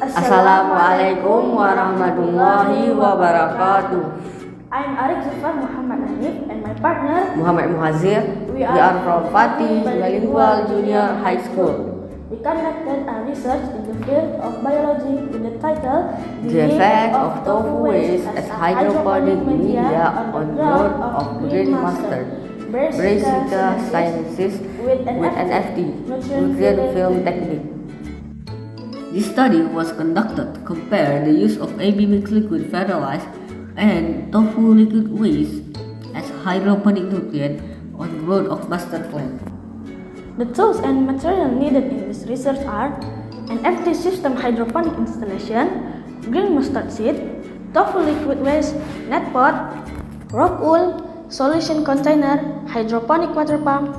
Assalamualaikum warahmatullahi wabarakatuh. I'm Ariq, Zufar, Hanif, and my partner Muhazir. We are from Fatih Bilingual Junior High School. We conducted a research in the field of biology with the title The Effect of Tofu Waste as Hydroponic Media on Growth of Green Mustard, Brassica Sciences with NFT, Nutrient Film Technique. This study was conducted to compare the use of AB mixed liquid fertilizer and tofu liquid waste as hydroponic nutrient on growth of mustard plant. The tools and material needed in this research are an FT system hydroponic installation, green mustard seed, tofu liquid waste, net pot, rock wool, solution container, hydroponic water pump,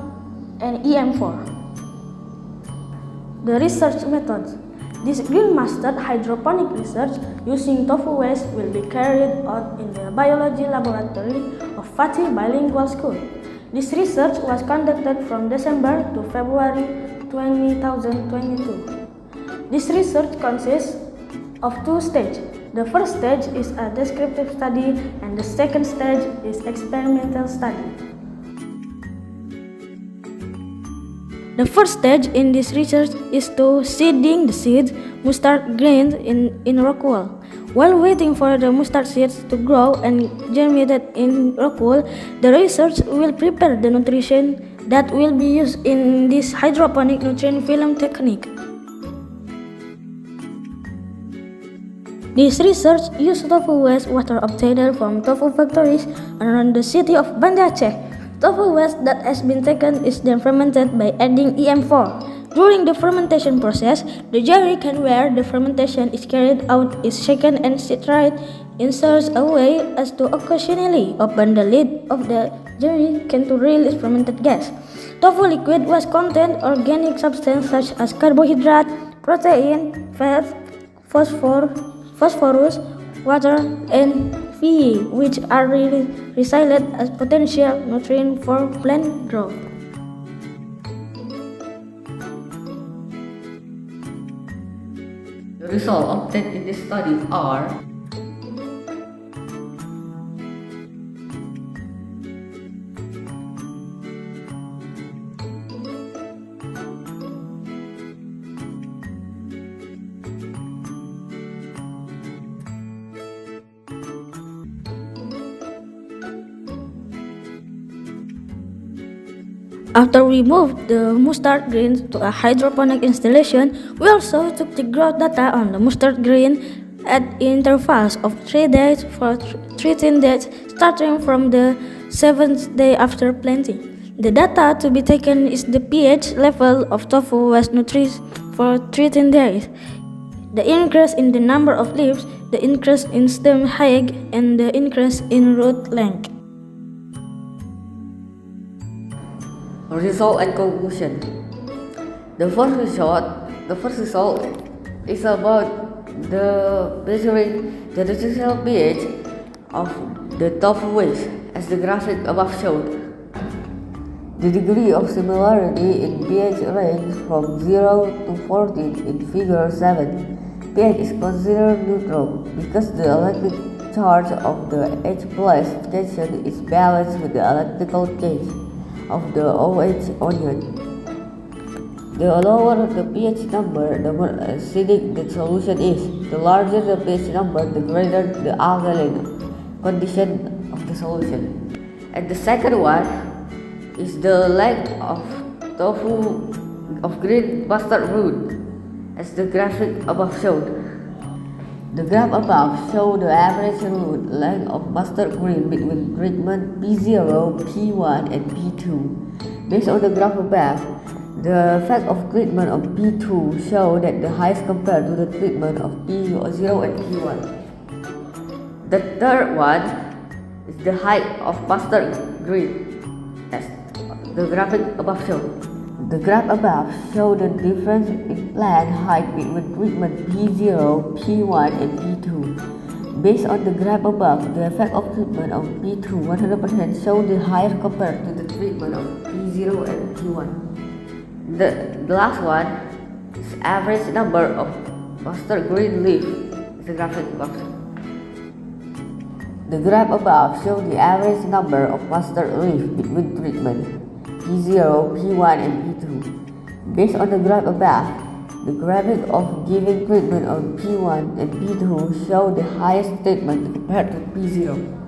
and EM4. The research methods. This green mustard hydroponic research using tofu waste will be carried out in the biology laboratory of Fatih Bilingual School. This research was conducted from December to February 2022. This research consists of two stages. The first stage is a descriptive study and the second stage is experimental study. The first stage in this research is to seeding the seeds mustard grains in rock wool. While waiting for the mustard seeds to grow and germinate in rock wool, the research will prepare the nutrition that will be used in this hydroponic nutrient film technique. This research used tofu waste water obtained from tofu factories around the city of Banda Aceh. Tofu waste that has been taken is then fermented by adding EM4. During the fermentation process, the jerry can where the fermentation is carried out is shaken and stirred in such a way as to occasionally open the lid of the jerry can to release fermented gas. Tofu liquid was contain organic substance such as carbohydrate, protein, fat, phosphorus, water, and Phe, which are recycled as potential nutrient for plant growth. The results obtained in this study are After we moved the mustard grains to a hydroponic installation, we also took the growth data on the mustard grain at intervals of 3 days for 13 days starting from the 7th day after planting. The data to be taken is the pH level of tofu waste nutrition for 13 days, the increase in the number of leaves, the increase in stem height, and the increase in root length. result and conclusion. The first result is about the measuring the nutritional pH of the tofu waste, as the graphic above showed. The degree of similarity in pH range from 0 to 14 in figure 7. pH is considered neutral because the electric charge of the H+ station is balanced with the electrical charge of the OH ion. The lower the pH number, the more acidic the solution is. The larger the pH number, the greater the alkaline condition of the solution. And the second one is the length of tofu of green mustard root, as the graphic above showed. The graph above shows the average root length of mustard green between treatment P0, P1, and P2. Based on the graph above, the effect of treatment of P2 show that the highest compared to the treatment of P0 and P1. The third one is the height of mustard green, as the graphic above shows. The graph above shows the difference in plant height between treatment P0, P1, and P2. Based on the graph above, the effect of treatment of P2 100% shows the higher compared to the treatment of P0 and P1. The last one is average number of mustard green leaf is a graphic box. The graph above shows the average number of mustard leaf between treatment P0, P1, and P2. Based on the graph above, the graphic of giving treatment on P1 and P2 show the highest treatment compared to P0.